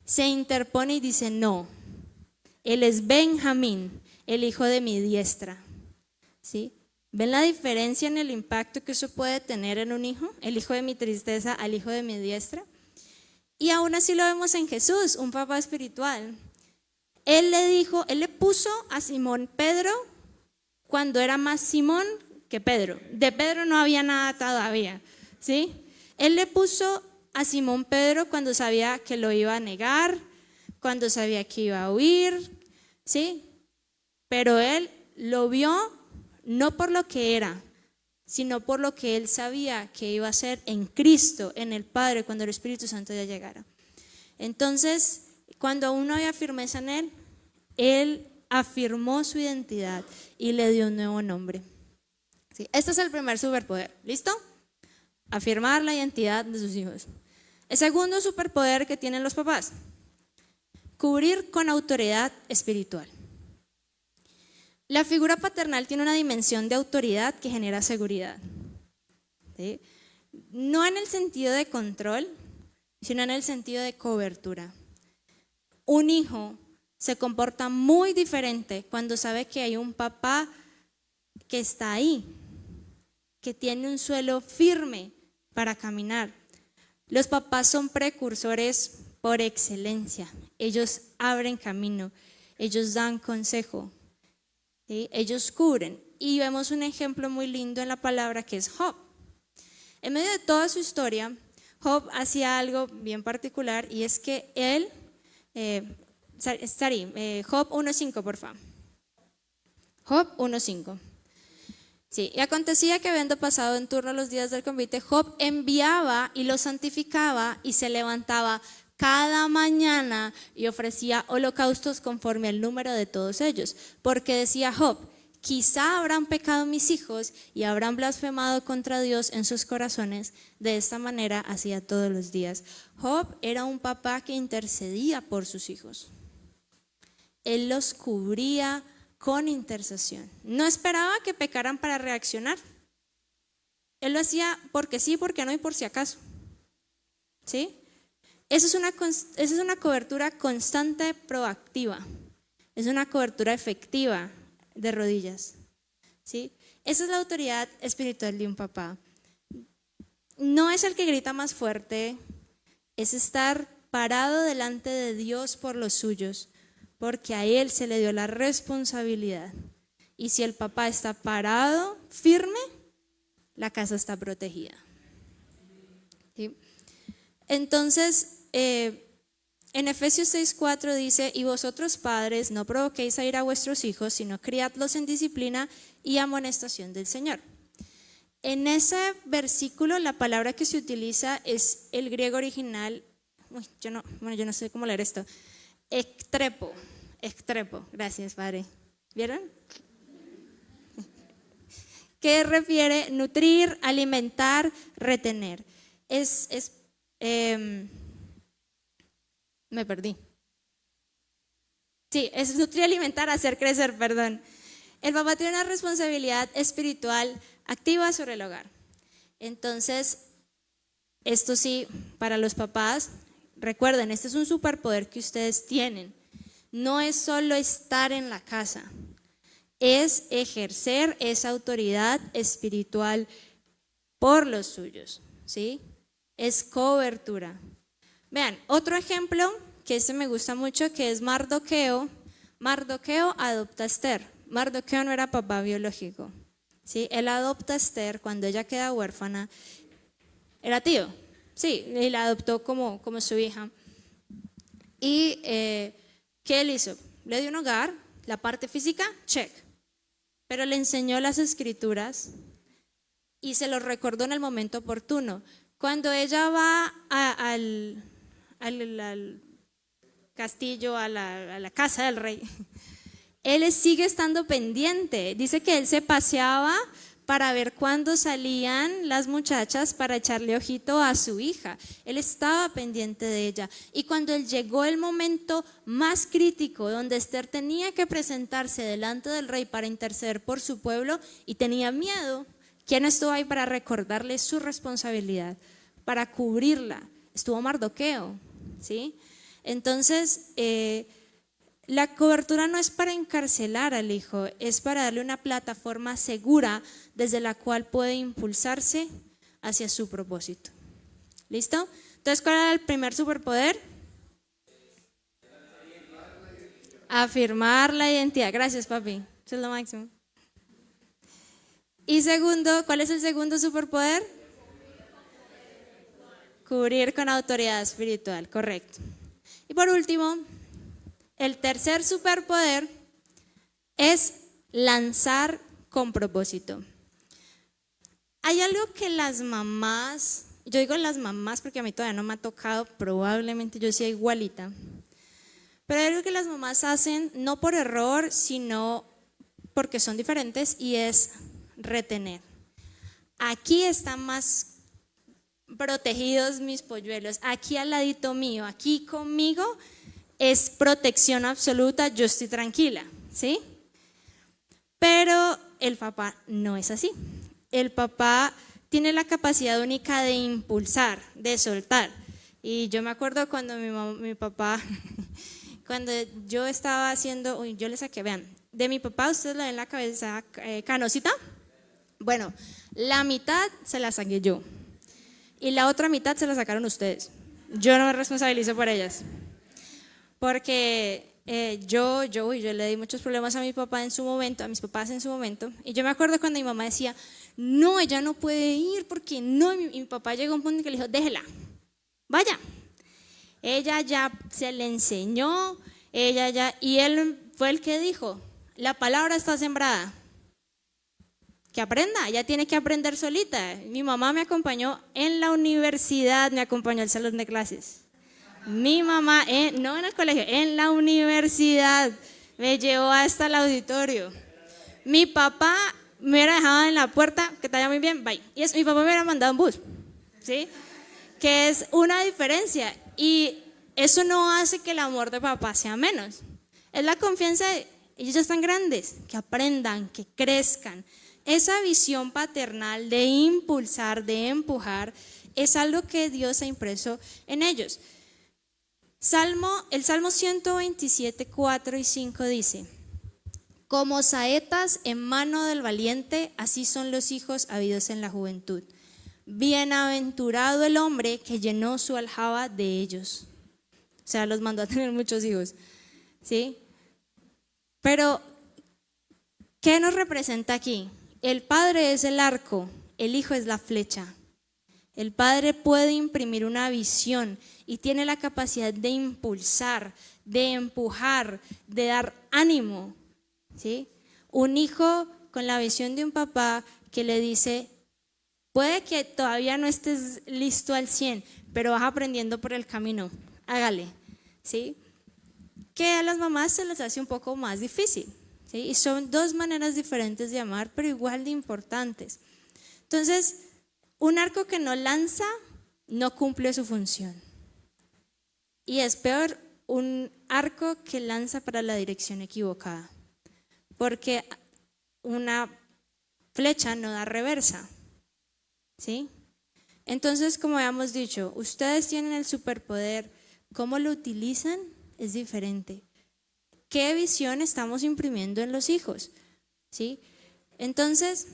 se interpone y dice no, él es Benjamín, el hijo de mi diestra, ¿sí? ¿Ven la diferencia en el impacto que eso puede tener en un hijo? El hijo de mi tristeza al hijo de mi diestra. Y aún así lo vemos en Jesús, un papá espiritual. Él le puso a Simón Pedro cuando era más Simón que Pedro. De Pedro no había nada todavía, ¿sí? Él le puso a Simón Pedro cuando sabía que lo iba a negar, cuando sabía que iba a huir, ¿sí? Pero él lo vio no por lo que era, sino por lo que él sabía que iba a ser en Cristo, en el Padre, cuando el Espíritu Santo ya llegara. Entonces, cuando aún no había firmeza en él afirmó su identidad y le dio un nuevo nombre. ¿Sí? Este es el primer superpoder, ¿listo? Afirmar la identidad de sus hijos. El segundo superpoder que tienen los papás, cubrir con autoridad espiritual. La figura paternal tiene una dimensión de autoridad que genera seguridad, ¿sí? No en el sentido de control, sino en el sentido de cobertura. Un hijo se comporta muy diferente cuando sabe que hay un papá que está ahí, que tiene un suelo firme para caminar. Los papás son precursores por excelencia. Ellos abren camino, ellos dan consejo, ¿sí? Ellos cubren. Y vemos un ejemplo muy lindo en la palabra que es Job. En medio de toda su historia, Job hacía algo bien particular y es que él, Job 1.5, por favor. Job 1.5. Sí, y acontecía que habiendo pasado en turno los días del convite, Job enviaba y los santificaba y se levantaba cada mañana y ofrecía holocaustos conforme al número de todos ellos. Porque decía Job, quizá habrán pecado mis hijos y habrán blasfemado contra Dios en sus corazones. De esta manera hacía todos los días. Job era un papá que intercedía por sus hijos. Él los cubría con intercesión. No esperaba que pecaran para reaccionar. Él lo hacía porque sí, porque no y por si acaso. ¿Sí? Esa es una cobertura constante, proactiva. Es una cobertura efectiva de rodillas. ¿Sí? Esa es la autoridad espiritual de un papá. No es el que grita más fuerte, es estar parado delante de Dios por los suyos, porque a él se le dio la responsabilidad. Y si el papá está parado, firme, la casa está protegida. ¿Sí? Entonces, en Efesios 6:4 dice: y vosotros padres, no provoquéis a ir a vuestros hijos, sino criadlos en disciplina y amonestación del Señor. En ese versículo la palabra que se utiliza es el griego original, yo no sé cómo leer esto, ectrepo, gracias padre, ¿vieron? Que refiere nutrir, alimentar, retener. Me perdí. Sí, es nutrir, alimentar, hacer crecer, perdón. El papá tiene una responsabilidad espiritual activa sobre el hogar. Entonces, esto sí, para los papás, recuerden, este es un superpoder que ustedes tienen. No es solo estar en la casa, es ejercer esa autoridad espiritual por los suyos, ¿sí? Es cobertura. Vean, otro ejemplo que este me gusta mucho, que es Mardoqueo. Mardoqueo adopta a Esther. Mardoqueo no era papá biológico, ¿sí? Él adopta a Esther cuando ella queda huérfana. Era tío, sí, y la adoptó como su hija. Y ¿qué él hizo? Le dio un hogar, la parte física, check. Pero le enseñó las escrituras y se lo recordó en el momento oportuno. Cuando ella va al castillo, a la casa del rey, él sigue estando pendiente. Dice que él se paseaba para ver cuándo salían las muchachas para echarle ojito a su hija. Él estaba pendiente de ella. Y cuando él llegó el momento más crítico, donde Esther tenía que presentarse delante del rey para interceder por su pueblo y tenía miedo, ¿quién estuvo ahí para recordarle su responsabilidad, para cubrirla? Estuvo Mardoqueo, ¿sí? Entonces, la cobertura no es para encarcelar al hijo, es para darle una plataforma segura desde la cual puede impulsarse hacia su propósito. ¿Listo? Entonces, ¿cuál era el primer superpoder? Afirmar la identidad. Gracias, papi. Eso es lo máximo. Y segundo, ¿cuál es el segundo superpoder? Cubrir con autoridad espiritual, correcto. Y por último, el tercer superpoder es lanzar con propósito. Hay algo que las mamás, yo digo las mamás porque a mí todavía no me ha tocado, probablemente yo sea igualita, pero hay algo que las mamás hacen no por error, sino porque son diferentes, y es retener. Aquí están más protegidos mis polluelos, aquí al ladito mío, aquí conmigo es protección absoluta, yo estoy tranquila, ¿sí? Pero el papá no es así. El papá tiene la capacidad única de impulsar, de soltar. Y yo me acuerdo cuando mi papá, cuando yo estaba haciendo, yo le saqué, vean, de mi papá ustedes le ven la cabeza canosita. Bueno, la mitad se la saqué yo y la otra mitad se la sacaron ustedes. Yo no me responsabilizo por ellas. Porque yo le di muchos problemas a mi papá en su momento, a mis papás en su momento. Y yo me acuerdo cuando mi mamá decía, no, ella no puede ir porque no. Y mi papá llegó a un punto en que le dijo, déjela, vaya. Ella ya se le enseñó, y él fue el que dijo, la palabra está sembrada. Que aprenda, ella tiene que aprender solita. Mi mamá me acompañó en la universidad, me acompañó al salón de clases. Mi mamá, no en el colegio, en la universidad, me llevó hasta el auditorio. Mi papá me hubiera dejado en la puerta, que te vaya muy bien, bye. Y mi papá me hubiera mandado en bus, ¿sí? Que es una diferencia. Y eso no hace que el amor de papá sea menos. Es la confianza de ellos ya están grandes, que aprendan, que crezcan. Esa visión paternal de impulsar, de empujar, es algo que Dios ha impreso en ellos. El Salmo 127, 4 y 5 dice: como saetas en mano del valiente, así son los hijos habidos en la juventud. Bienaventurado el hombre que llenó su aljaba de ellos. O sea, los mandó a tener muchos hijos, ¿sí? Pero, ¿qué nos representa aquí? El padre es el arco, el hijo es la flecha. El padre puede imprimir una visión y tiene la capacidad de impulsar, de empujar, de dar ánimo, ¿sí? Un hijo con la visión de un papá que le dice: puede que todavía no estés listo al 100, pero vas aprendiendo por el camino, hágale, ¿sí? Que a las mamás se les hace un poco más difícil, ¿sí? Y son dos maneras diferentes de amar, pero igual de importantes. Entonces, un arco que no lanza no cumple su función. Y es peor un arco que lanza para la dirección equivocada, porque una flecha no da reversa, ¿sí? Entonces, como habíamos dicho, ustedes tienen el superpoder. ¿Cómo lo utilizan? Es diferente. ¿Qué visión estamos imprimiendo en los hijos? ¿Sí? Entonces,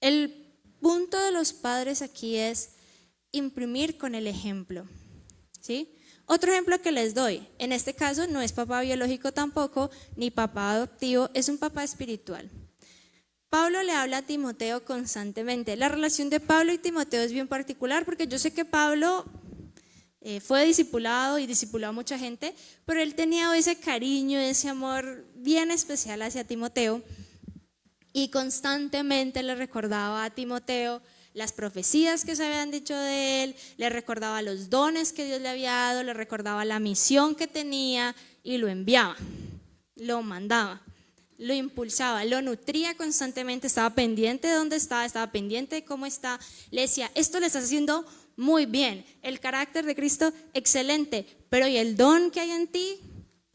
el punto de los padres aquí es imprimir con el ejemplo, ¿sí? Otro ejemplo que les doy, en este caso no es papá biológico tampoco, ni papá adoptivo, es un papá espiritual. Pablo le habla a Timoteo constantemente. La relación de Pablo y Timoteo es bien particular porque yo sé que Pablo fue discipulado y discipuló a mucha gente, pero él tenía ese cariño, ese amor bien especial hacia Timoteo y constantemente le recordaba a Timoteo las profecías que se habían dicho de él, le recordaba los dones que Dios le había dado, le recordaba la misión que tenía y lo enviaba, lo mandaba, lo impulsaba, lo nutría constantemente, estaba pendiente de dónde estaba pendiente de cómo está, le decía: esto le estás haciendo muy bien, el carácter de Cristo excelente, pero ¿y el don que hay en ti?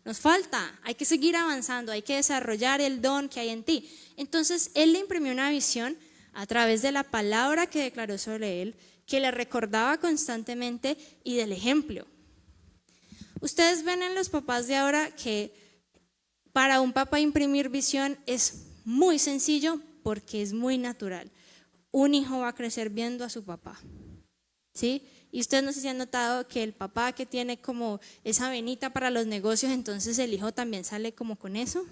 Nos falta, hay que seguir avanzando, hay que desarrollar el don que hay en ti. Entonces él le imprimió una visión a través de la palabra que declaró sobre él, que le recordaba constantemente, y del ejemplo. Ustedes ven en los papás de ahora que para un papá imprimir visión es muy sencillo porque es muy natural. Un hijo va a crecer viendo a su papá, ¿sí? Y ustedes no sé si han notado que el papá que tiene como esa venita para los negocios, entonces el hijo también sale como con eso.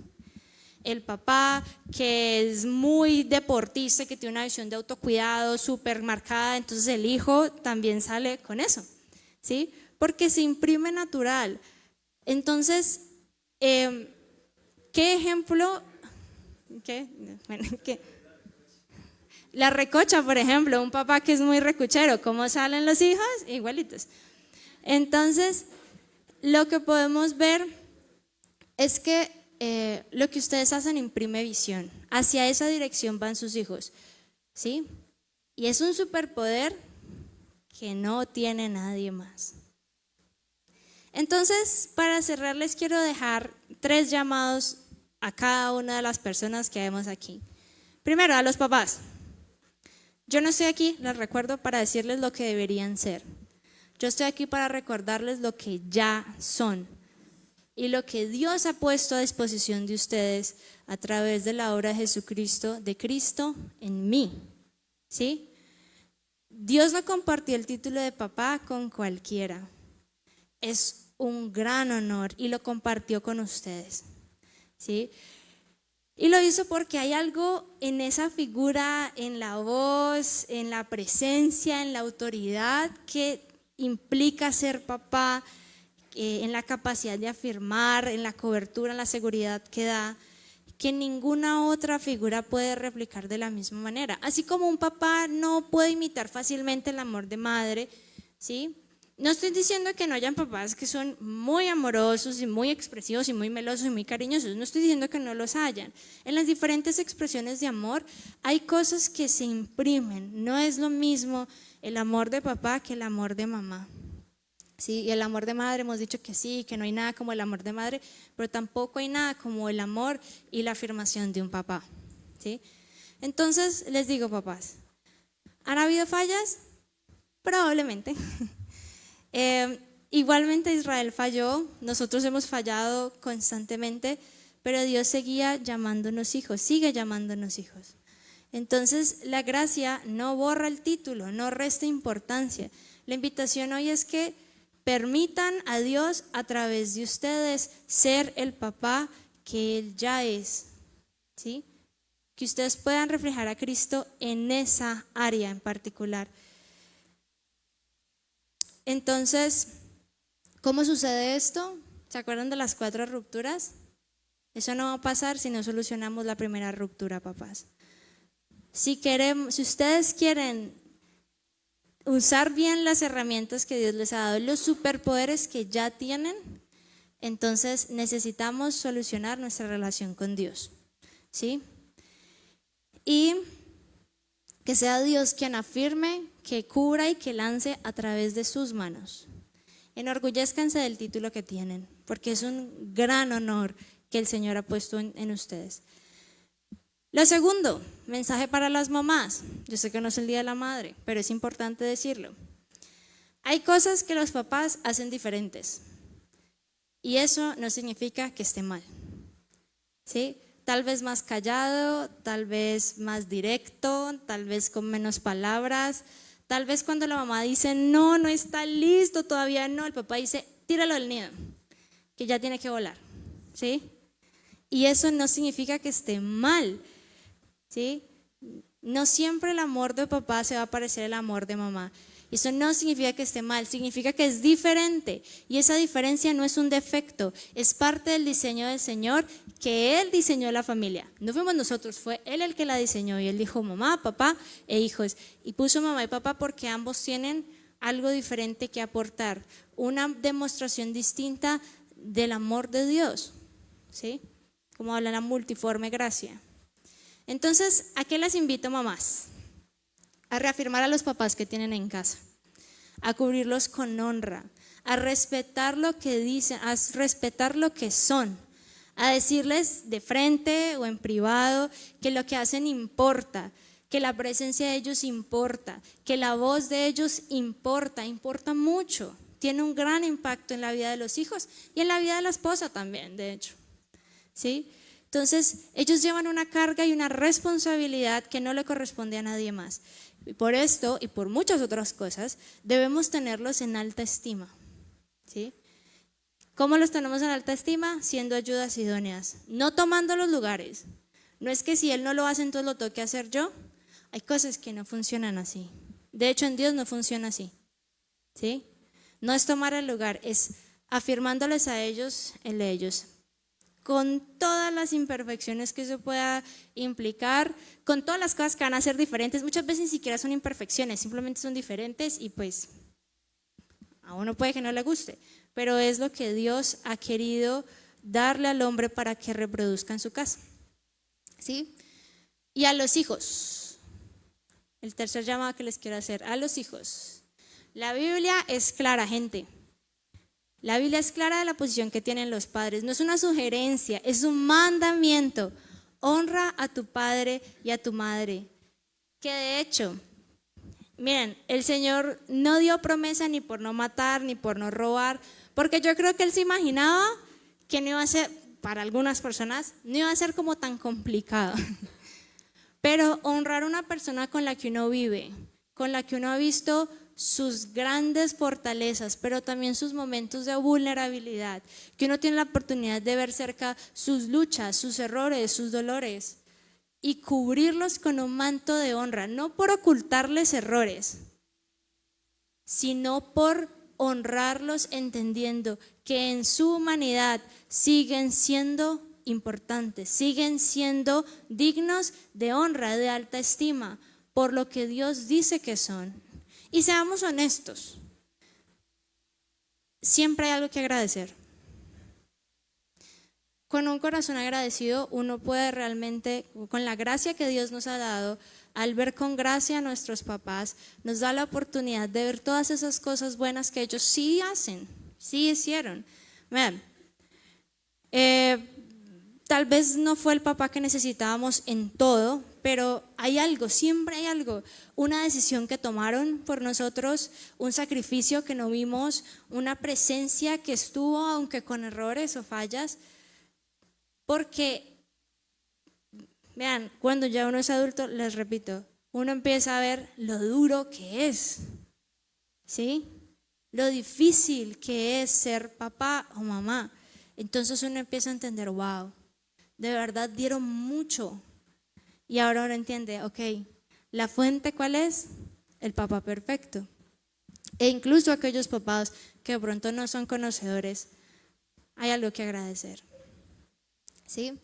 El papá que es muy deportista, que tiene una visión de autocuidado súper marcada, entonces el hijo también sale con eso, ¿sí? Porque se imprime natural. Entonces, ¿qué ejemplo? ¿Qué? La recocha, por ejemplo, un papá que es muy recochero, ¿cómo salen los hijos? Igualitos. Entonces, lo que podemos ver es que lo que ustedes hacen imprime visión. Hacia esa dirección van sus hijos, ¿sí? Y es un superpoder que no tiene nadie más. Entonces, para cerrar, les quiero dejar 3 llamados a cada una de las personas que vemos aquí. Primero, a los papás. Yo no estoy aquí, les recuerdo, para decirles lo que deberían ser. Yo estoy aquí para recordarles lo que ya son y lo que Dios ha puesto a disposición de ustedes a través de la obra de Jesucristo, de Cristo en mí, ¿sí? Dios no compartió el título de papá con cualquiera. Es un gran honor y lo compartió con ustedes, ¿sí? Y lo hizo porque hay algo en esa figura, en la voz, en la presencia, en la autoridad que implica ser papá, en la capacidad de afirmar, en la cobertura, en la seguridad que da, que ninguna otra figura puede replicar de la misma manera. Así como un papá no puede imitar fácilmente el amor de madre, ¿sí? No estoy diciendo que no hayan papás que son muy amorosos y muy expresivos y muy melosos y muy cariñosos. No estoy diciendo que no los hayan. En las diferentes expresiones de amor hay cosas que se imprimen. No es lo mismo el amor de papá que el amor de mamá. Sí, y el amor de madre hemos dicho que sí, que no hay nada como el amor de madre, pero tampoco hay nada como el amor y la afirmación de un papá. ¿Sí? Entonces les digo, papás, ¿han habido fallas? Probablemente. Igualmente Israel falló, nosotros hemos fallado constantemente, pero Dios seguía llamándonos hijos, sigue llamándonos hijos. Entonces la gracia no borra el título, no resta importancia. La invitación hoy es que permitan a Dios a través de ustedes ser el papá que Él ya es, ¿sí? Que ustedes puedan reflejar a Cristo en esa área en particular. Entonces, ¿cómo sucede esto? ¿Se acuerdan de las 4 rupturas? Eso no va a pasar si no solucionamos la primera ruptura, papás. Si ustedes quieren usar bien las herramientas que Dios les ha dado, los superpoderes que ya tienen, entonces necesitamos solucionar nuestra relación con Dios, ¿sí? Y que sea Dios quien afirme, que cubra y que lance a través de sus manos. Enorgullézcanse del título que tienen, porque es un gran honor que el Señor ha puesto en ustedes. Lo segundo, mensaje para las mamás. Yo sé que no es el Día de la Madre, pero es importante decirlo. Hay cosas que los papás hacen diferentes y eso no significa que esté mal, ¿sí? Tal vez más callado, tal vez más directo, tal vez con menos palabras. Tal vez cuando la mamá dice, no, no está listo, todavía no, el papá dice, tíralo del nido, que ya tiene que volar, ¿sí? Y eso no significa que esté mal, ¿sí? No siempre el amor de papá se va a parecer al amor de mamá. Eso no significa que esté mal, significa que es diferente. Y esa diferencia no es un defecto, es parte del diseño del Señor, que Él diseñó la familia. No fuimos nosotros, fue Él el que la diseñó. Y Él dijo mamá, papá e hijos. Y puso mamá y papá porque ambos tienen algo diferente que aportar, una demostración distinta del amor de Dios, ¿sí? Como habla la multiforme gracia. Entonces, ¿a qué las invito, mamás? A reafirmar a los papás que tienen en casa, a cubrirlos con honra, a respetar lo que dicen, a respetar lo que son, a decirles de frente o en privado que lo que hacen importa, que la presencia de ellos importa, que la voz de ellos importa mucho, tiene un gran impacto en la vida de los hijos y en la vida de la esposa también, de hecho, ¿sí? Entonces, ellos llevan una carga y una responsabilidad que no le corresponde a nadie más. Y por esto y por muchas otras cosas, debemos tenerlos en alta estima, ¿sí? ¿Cómo los tenemos en alta estima? Siendo ayudas idóneas, no tomando los lugares. No es que si Él no lo hace, entonces lo tengo que hacer yo. Hay cosas que no funcionan así. De hecho, en Dios no funciona así, ¿sí? No es tomar el lugar, es afirmándoles a ellos el de ellos, con todas las imperfecciones que eso pueda implicar, con todas las cosas que van a ser diferentes. Muchas veces ni siquiera son imperfecciones, simplemente son diferentes y pues a uno puede que no le guste, pero es lo que Dios ha querido darle al hombre para que reproduzca en su casa, ¿sí? Y a los hijos, el tercer llamado que les quiero hacer, a los hijos. La Biblia es clara, gente. La Biblia es clara de la posición que tienen los padres. No es una sugerencia, es un mandamiento. Honra a tu padre y a tu madre. Que de hecho, miren, el Señor no dio promesa ni por no matar, ni por no robar, porque yo creo que Él se imaginaba que no iba a ser, para algunas personas, no iba a ser como tan complicado. Pero honrar a una persona con la que uno vive, con la que uno ha visto sus grandes fortalezas, pero también sus momentos de vulnerabilidad, que uno tiene la oportunidad de ver cerca sus luchas, sus errores, sus dolores, y cubrirlos con un manto de honra, no por ocultarles errores, sino por honrarlos entendiendo que en su humanidad siguen siendo importantes, siguen siendo dignos de honra, de alta estima, por lo que Dios dice que son. Y seamos honestos, siempre hay algo que agradecer. Con un corazón agradecido uno puede realmente, con la gracia que Dios nos ha dado, al ver con gracia a nuestros papás, nos da la oportunidad de ver todas esas cosas buenas que ellos sí hacen, sí hicieron. Vean, tal vez no fue el papá que necesitábamos en todo, pero hay algo, siempre hay algo, una decisión que tomaron por nosotros, un sacrificio que no vimos, una presencia que estuvo, aunque con errores o fallas. Porque, vean, cuando ya uno es adulto, les repito, uno empieza a ver lo duro que es, ¿sí? Lo difícil que es ser papá o mamá. Entonces uno empieza a entender, wow, de verdad dieron mucho. Y ahora uno entiende, ok, ¿la fuente cuál es? El papá perfecto. E incluso aquellos papás que de pronto no son conocedores, hay algo que agradecer. ¿Sí?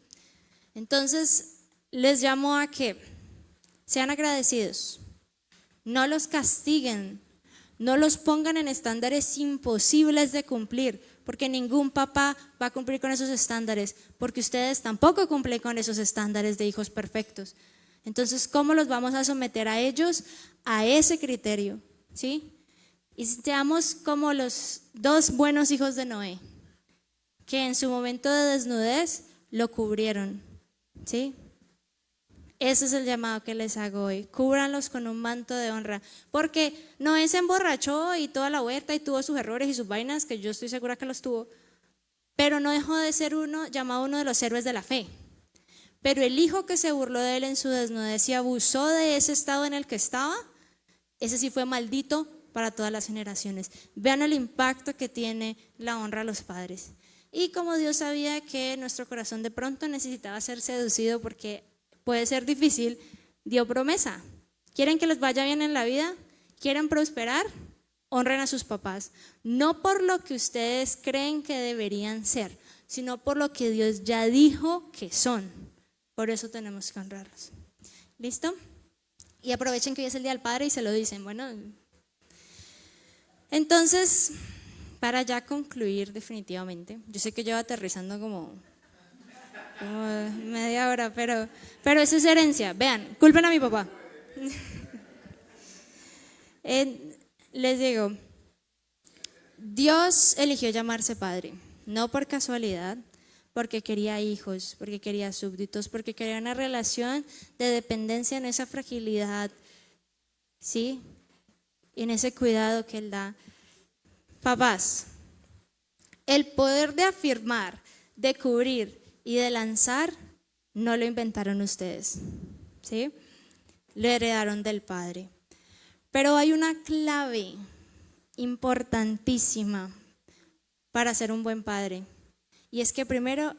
Entonces les llamo a que sean agradecidos, no los castiguen, no los pongan en estándares imposibles de cumplir, porque ningún papá va a cumplir con esos estándares, porque ustedes tampoco cumplen con esos estándares de hijos perfectos. Entonces, ¿cómo los vamos a someter a ellos a ese criterio? ¿Sí? Y seamos como los dos buenos hijos de Noé, que en su momento de desnudez lo cubrieron, ¿sí? Ese es el llamado que les hago hoy. Cúbranlos con un manto de honra, porque Noé se emborrachó y toda la vuelta y tuvo sus errores y sus vainas, que yo estoy segura que los tuvo, pero no dejó de ser llamado uno de los héroes de la fe. Pero el hijo que se burló de él en su desnudez y abusó de ese estado en el que estaba, ese sí fue maldito para todas las generaciones. Vean el impacto que tiene la honra a los padres. Y como Dios sabía que nuestro corazón de pronto necesitaba ser seducido porque puede ser difícil, dio promesa. ¿Quieren que les vaya bien en la vida? ¿Quieren prosperar? Honren a sus papás. No por lo que ustedes creen que deberían ser, sino por lo que Dios ya dijo que son. Por eso tenemos que honrarlos. ¿Listo? Y aprovechen que hoy es el Día del Padre y se lo dicen. Bueno, entonces, para ya concluir definitivamente, yo sé que llevo aterrizando como media hora, pero eso es herencia. Vean, culpen a mi papá. Les digo, Dios eligió llamarse Padre, no por casualidad, porque quería hijos, porque quería súbditos, porque quería una relación de dependencia en esa fragilidad, ¿sí? Y en ese cuidado que Él da. Papás, el poder de afirmar, de cubrir y de lanzar no lo inventaron ustedes, ¿sí? Lo heredaron del Padre. Pero hay una clave importantísima para ser un buen padre, y es que primero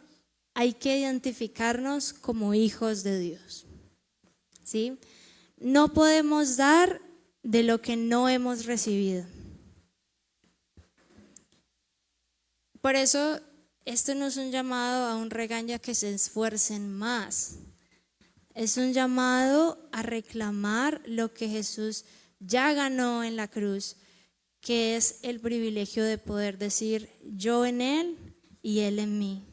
hay que identificarnos como hijos de Dios, ¿sí? No podemos dar de lo que no hemos recibido. Por eso, esto no es un llamado a un regaño a que se esfuercen más. Es un llamado a reclamar lo que Jesús ya ganó en la cruz, que es el privilegio de poder decir yo en Él y Él en mí.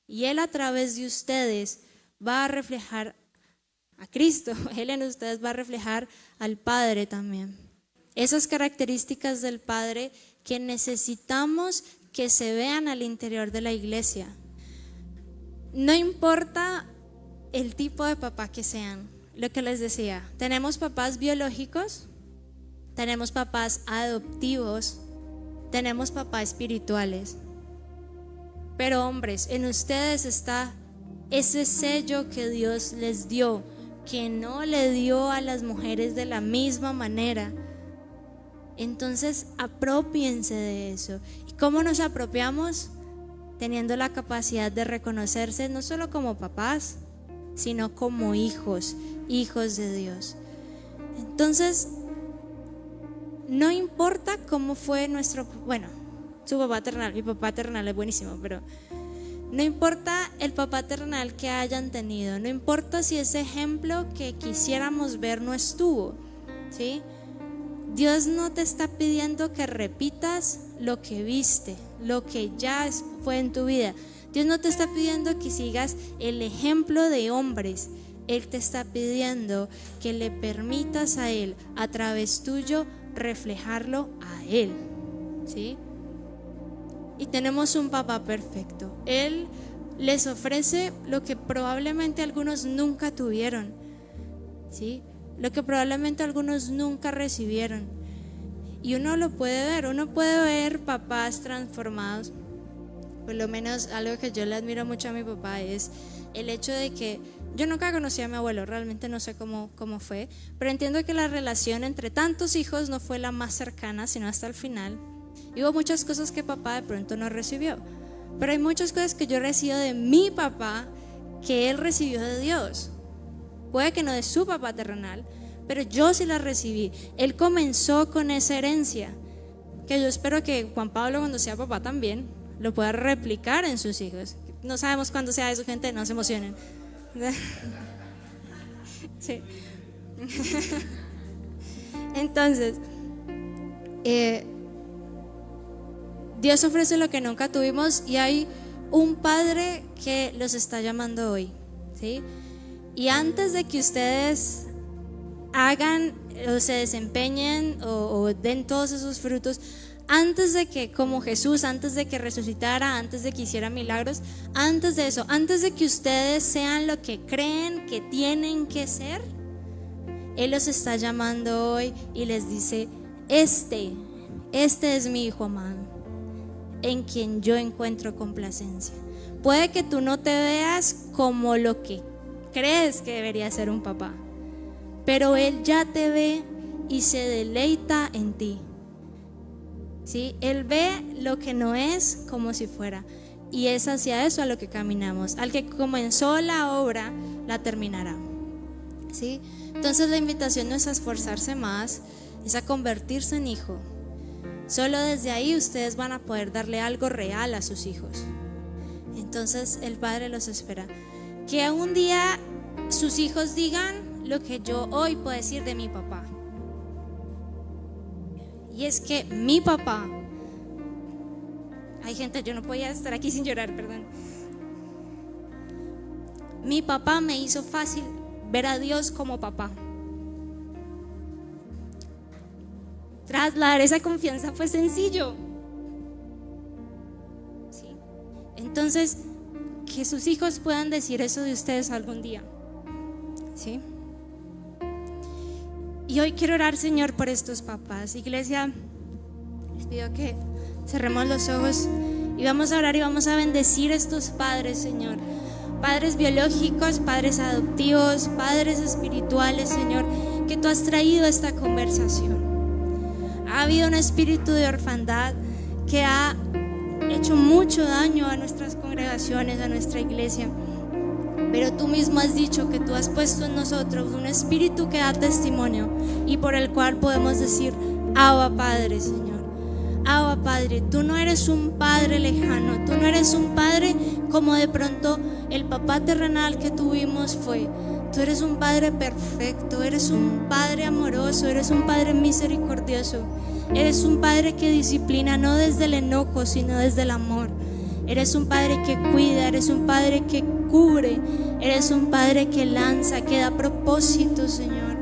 Y Él a través de ustedes va a reflejar a Cristo, Él en ustedes va a reflejar al Padre también. Esas características del Padre que necesitamos que se vean al interior de la iglesia. No importa el tipo de papá que sean, lo que les decía, tenemos papás biológicos, tenemos papás adoptivos, tenemos papás espirituales, pero hombres, en ustedes está ese sello que Dios les dio, que no le dio a las mujeres de la misma manera. Entonces aprópiense de eso. ¿Y cómo nos apropiamos? Teniendo la capacidad de reconocerse no solo como papás, sino como hijos, hijos de Dios. Entonces, no importa cómo fue su papá terrenal, mi papá terrenal es buenísimo, pero no importa el papá terrenal que hayan tenido, no importa si ese ejemplo que quisiéramos ver no estuvo, ¿sí? Dios no te está pidiendo que repitas lo que viste, lo que ya fue en tu vida. Dios no te está pidiendo que sigas el ejemplo de hombres. Él te está pidiendo que le permitas a Él, a través tuyo, reflejarlo a Él, ¿sí? Y tenemos un papá perfecto. Él les ofrece lo que probablemente algunos nunca tuvieron, ¿sí? Lo que probablemente algunos nunca recibieron. Y uno lo puede ver, uno puede ver papás transformados. Por lo menos algo que yo le admiro mucho a mi papá es el hecho de que yo nunca conocí a mi abuelo, realmente no sé cómo fue, pero entiendo que la relación entre tantos hijos no fue la más cercana, sino hasta el final. Y hubo muchas cosas que papá de pronto no recibió, pero hay muchas cosas que yo recibo de mi papá que él recibió de Dios. Puede que no de su papá terrenal, pero yo sí la recibí. Él comenzó con esa herencia, que yo espero que Juan Pablo, cuando sea papá, también lo pueda replicar en sus hijos. No sabemos cuándo sea eso, gente, no se emocionen. Sí. Entonces, Dios ofrece lo que nunca tuvimos, y hay un padre que los está llamando hoy, ¿sí? Y antes de que ustedes hagan o se desempeñen o den todos esos frutos, antes de que, como Jesús, antes de que resucitara, antes de que hiciera milagros, antes de eso, antes de que ustedes sean lo que creen que tienen que ser, Él los está llamando hoy y les dice: este es mi hijo amado, en quien yo encuentro complacencia. Puede que tú no te veas como lo que crees que debería ser un papá, pero Él ya te ve y se deleita en ti, ¿sí? Él ve lo que no es como si fuera, y es hacia eso a lo que caminamos. Al que comenzó la obra, la terminará, ¿sí? Entonces la invitación no es a esforzarse más, es a convertirse en hijo. Solo desde ahí ustedes van a poder darle algo real a sus hijos. Entonces el Padre los espera. Que un día sus hijos digan lo que yo hoy puedo decir de mi papá. Y es que mi papá, hay gente, yo no podía estar aquí sin llorar, perdón. Mi papá me hizo fácil ver a Dios como papá. Trasladar esa confianza fue sencillo, ¿sí? Entonces, que sus hijos puedan decir eso de ustedes algún día, ¿sí? Y hoy quiero orar, Señor, por estos papás. Iglesia, les pido que cerremos los ojos y vamos a orar y vamos a bendecir a estos padres, Señor. Padres biológicos, padres adoptivos, padres espirituales, Señor, que tú has traído a esta conversación. Ha habido un espíritu de orfandad que ha hecho mucho daño a nuestras congregaciones, a nuestra iglesia. Pero tú mismo has dicho que tú has puesto en nosotros un espíritu que da testimonio y por el cual podemos decir: Abba Padre, Señor. Abba Padre, tú no eres un padre lejano, tú no eres un padre como de pronto el papá terrenal que tuvimos fue. Tú eres un Padre perfecto, eres un Padre amoroso, eres un Padre misericordioso. Eres un Padre que disciplina no desde el enojo, sino desde el amor. Eres un Padre que cuida, eres un Padre que cubre, eres un Padre que lanza, que da propósito, Señor.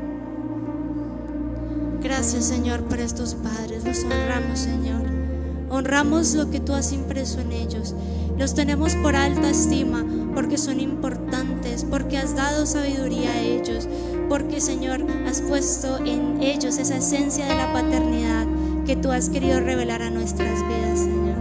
Gracias, Señor, por estos padres, los honramos, Señor. Honramos lo que tú has impreso en ellos. Los tenemos por alta estima porque son importantes, porque has dado sabiduría a ellos, porque, Señor, has puesto en ellos esa esencia de la paternidad que tú has querido revelar a nuestras vidas, Señor.